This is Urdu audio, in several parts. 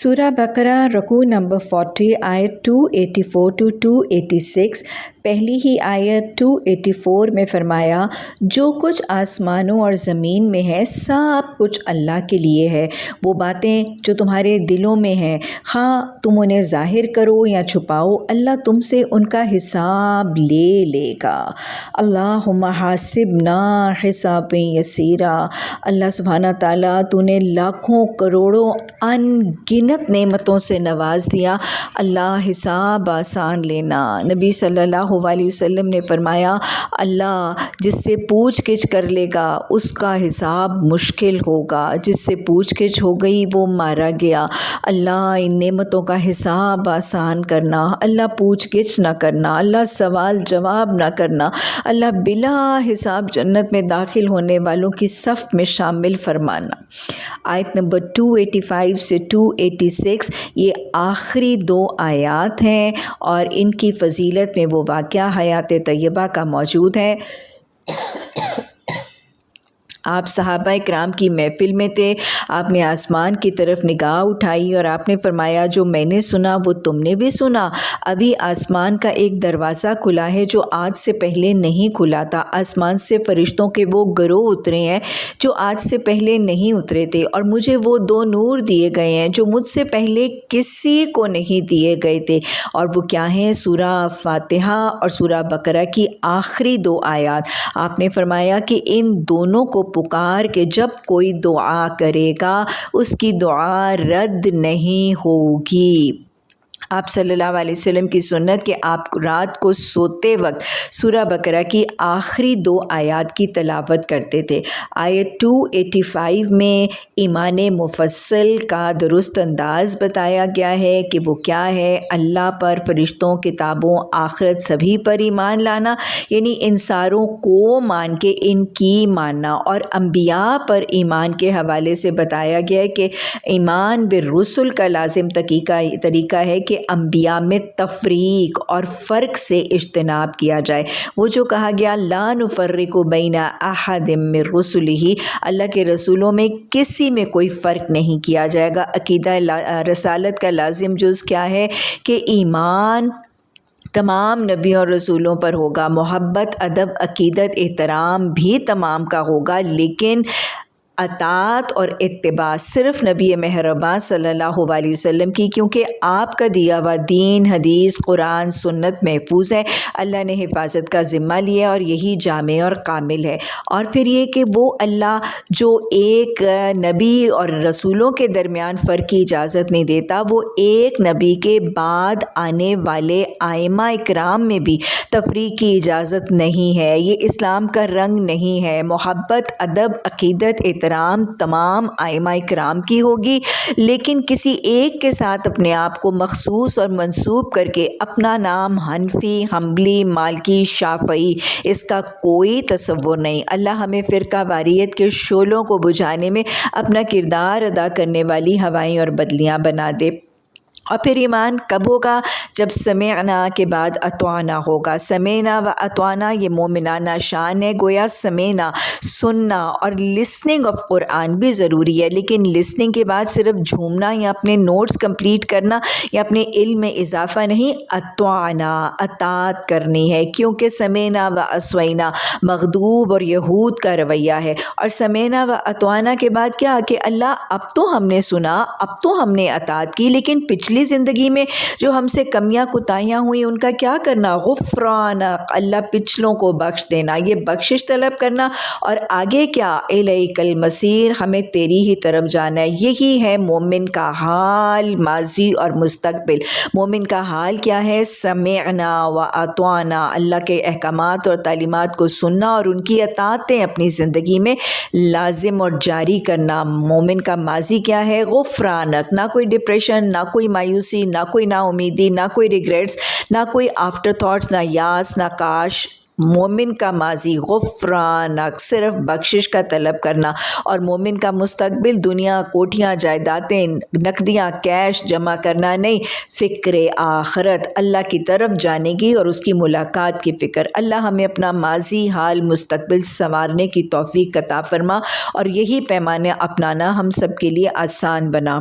سورہ بقرہ رکوع نمبر 40 آیت 284 to 286۔ پہلی ہی آیت 284 میں فرمایا جو کچھ آسمانوں اور زمین میں ہے سب کچھ اللہ کے لیے ہے۔ وہ باتیں جو تمہارے دلوں میں ہیں خواہ تم انہیں ظاہر کرو یا چھپاؤ، اللہ تم سے ان کا حساب لے گا۔ اللہم حاسبنا حسابا یسیرا۔ اللہ سبحانہ تعالیٰ تو نے لاکھوں کروڑوں ان گنت نعمتوں سے نواز دیا، اللہ حساب آسان لینا۔ نبی صلی اللہ علیہ وسلم نے فرمایا اللہ جس سے پوچھ گچھ کر لے گا اس کا حساب مشکل ہوگا، جس سے پوچھ گچھ ہو گئی وہ مارا گیا۔ اللہ ان نعمتوں کا حساب آسان کرنا، اللہ پوچھ گچھ نہ کرنا، اللہ سوال جواب نہ کرنا، اللہ بلا حساب جنت میں داخل ہونے والوں کی صف میں شامل فرمانا۔ آیت نمبر 285 سے 286 یہ آخری دو آیات ہیں اور ان کی فضیلت میں وہ واقعہ حیات طیبہ کا موجود ہے۔ آپ صحابہ کرام کی محفل میں تھے، آپ نے آسمان کی طرف نگاہ اٹھائی اور آپ نے فرمایا جو میں نے سنا وہ تم نے بھی سنا۔ ابھی آسمان کا ایک دروازہ کھلا ہے جو آج سے پہلے نہیں کھلا تھا۔ آسمان سے فرشتوں کے وہ گروہ اترے ہیں جو آج سے پہلے نہیں اترے تھے، اور مجھے وہ دو نور دیے گئے ہیں جو مجھ سے پہلے کسی کو نہیں دیے گئے تھے، اور وہ کیا ہیں؟ سورہ فاتحہ اور سورہ بقرہ کی آخری دو آیات۔ آپ نے فرمایا کہ ان دونوں کو پکار کے جب کوئی دعا کرے گا اس کی دعا رد نہیں ہوگی۔ آپ صلی اللہ علیہ وسلم کی سنت کہ آپ رات کو سوتے وقت سورہ بقرہ کی آخری دو آیات کی تلاوت کرتے تھے۔ آیت 285 میں ایمان مفصل کا درست انداز بتایا گیا ہے کہ وہ کیا ہے، اللہ پر، فرشتوں، کتابوں، آخرت سبھی پر ایمان لانا، یعنی ان ساروں کو مان کے ان کی ماننا، اور انبیاء پر ایمان کے حوالے سے بتایا گیا ہے کہ ایمان بالرسل کا لازم طریقہ ہے کہ انبیاء میں تفریق اور فرق سے اجتناب کیا جائے۔ وہ جو کہا گیا لا نفرق بین احد من رسلہ، اللہ کے رسولوں میں کسی میں کوئی فرق نہیں کیا جائے گا۔ عقیدہ رسالت کا لازم جز کیا ہے کہ ایمان تمام نبیوں اور رسولوں پر ہوگا، محبت، ادب، عقیدت، احترام بھی تمام کا ہوگا، لیکن اطاعت اور اتباع صرف نبی مہرباں صلی اللہ علیہ وسلم کی، کیونکہ آپ کا دیا ہوا دین، حدیث، قرآن، سنت محفوظ ہے، اللہ نے حفاظت کا ذمہ لیا اور یہی جامع اور کامل ہے۔ اور پھر یہ کہ وہ اللہ جو ایک نبی اور رسولوں کے درمیان فرق کی اجازت نہیں دیتا، وہ ایک نبی کے بعد آنے والے ائمہ اکرام میں بھی تفریق کی اجازت نہیں ہے۔ یہ اسلام کا رنگ نہیں ہے۔ محبت، ادب، عقیدت، احترام تمام ائمہ اکرام کی ہوگی، لیکن کسی ایک کے ساتھ اپنے آپ کو مخصوص اور منسوب کر کے اپنا نام حنفی، حنبلی، مالکی، شافعی، اس کا کوئی تصور نہیں۔ اللہ ہمیں فرقہ واریت کے شعلوں کو بجھانے میں اپنا کردار ادا کرنے والی ہوائیں اور بدلیاں بنا دے۔ اور پھر ایمان کب ہوگا؟ جب سمعنا کے بعد اطعنا ہوگا۔ سمعنا و اطعنا یہ مومنانہ شان ہے، گویا سمعنا سننا اور لسننگ آف قرآن بھی ضروری ہے، لیکن لسننگ کے بعد صرف جھومنا یا اپنے نوٹس کمپلیٹ کرنا یا اپنے علم میں اضافہ نہیں، اطعنا اطاعت کرنی ہے، کیونکہ سمعنا و عصینا مغضوب اور یہود کا رویہ ہے۔ اور سمعنا و اطعنا کے بعد کیا کہ اللہ اب تو ہم نے سنا، اب تو ہم نے اطاعت کی، لیکن پچھلی زندگی میں جو ہم سے کمیاں کوتاہیاں ہوئیں ان کا کیا کرنا؟ غفرانک، اللہ پچھلوں کو بخش دینا، یہ بخشش طلب کرنا، اور آگے کیا؟ الیک المصیر، ہمیں تیری ہی طرف جانا ہے۔ یہی ہے مومن کا حال ماضی اور مستقبل۔ مومن کا حال کیا ہے؟ سمعنا و اطعنا، اللہ کے احکامات اور تعلیمات کو سننا اور ان کی اطاعتیں اپنی زندگی میں لازم اور جاری کرنا۔ مومن کا ماضی کیا ہے؟ غفرانک، نہ کوئی ڈپریشن، نہ کوئی مایوسی، نہ کوئی نا امیدی، نہ کوئی ریگریٹس، نہ کوئی آفٹر تھاٹس، نہ یاس، نہ کاش۔ مومن کا ماضی غفرانک، صرف بخشش کا طلب کرنا، اور مومن کا مستقبل دنیا، کوٹھیاں، جائیدادیں، نقدیاں، کیش جمع کرنا نہیں، فکر آخرت، اللہ کی طرف جانے کی اور اس کی ملاقات کی فکر۔ اللہ ہمیں اپنا ماضی، حال، مستقبل سنوارنے کی توفیق عطا فرما اور یہی پیمانہ اپنانا ہم سب کے لیے آسان بنا۔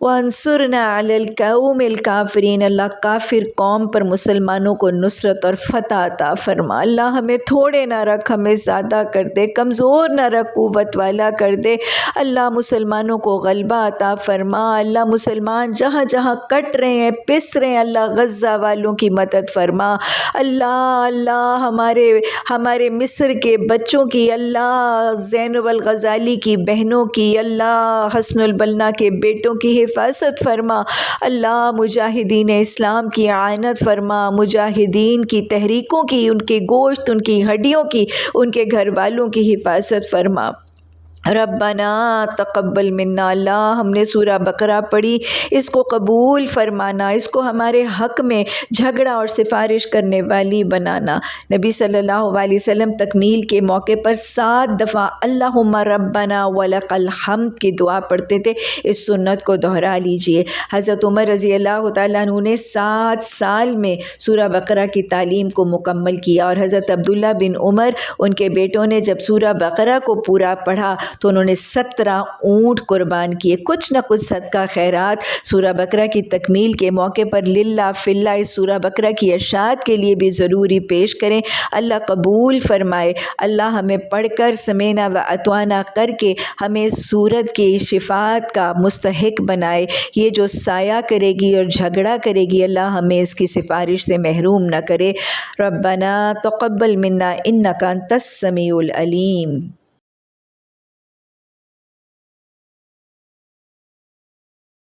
وانصرنا علی القوم الکافرین، اللہ کافر قوم پر مسلمانوں کو نصرت اور فتح عطا فرما۔ اللہ ہمیں تھوڑے نہ رکھ، ہمیں زیادہ کر دے، کمزور نہ رکھ، قوت والا کر دے۔ اللہ مسلمانوں کو غلبہ عطا فرما۔ اللہ مسلمان جہاں جہاں کٹ رہے ہیں، پس رہے ہیں، اللہ غزہ والوں کی مدد فرما۔ اللہ ہمارے مصر کے بچوں کی، اللہ زینب الغزالی کی بہنوں کی، اللہ حسن البنا کے بیٹوں کی حفاظت فرما۔ اللہ مجاہدین اسلام کی اعانت فرما، مجاہدین کی تحریکوں کی، ان کے گوشت، ان کی ہڈیوں کی، ان کے گھر والوں کی حفاظت فرما۔ ربنا تقبل منا، اللہ ہم نے سورہ بقرہ پڑھی، اس کو قبول فرمانا، اس کو ہمارے حق میں جھگڑا اور سفارش کرنے والی بنانا۔ نبی صلی اللہ علیہ وسلم تکمیل کے موقع پر 7 دفعہ اللہم ربنا ولک الحمد کی دعا پڑھتے تھے، اس سنت کو دہرا لیجئے۔ حضرت عمر رضی اللہ تعالیٰ عنہ نے 7 سال میں سورہ بقرہ کی تعلیم کو مکمل کیا، اور حضرت عبداللہ بن عمر ان کے بیٹوں نے جب سورہ بقرہ کو پورا پڑھا تو انہوں نے 17 اونٹ قربان کیے۔ کچھ نہ کچھ صدقہ خیرات سورہ بقرہ کی تکمیل کے موقع پر للہ فی اللہ اس سورہ بقرہ کی اشاعت کے لیے بھی ضروری پیش کریں۔ اللہ قبول فرمائے۔ اللہ ہمیں پڑھ کر سمینا و اطوانا کر کے ہمیں سورت کی شفاعت کا مستحق بنائے۔ یہ جو سایہ کرے گی اور جھگڑا کرے گی، اللہ ہمیں اس کی سفارش سے محروم نہ کرے۔ ربنا تقبل منا انک انت السمیع العلیم۔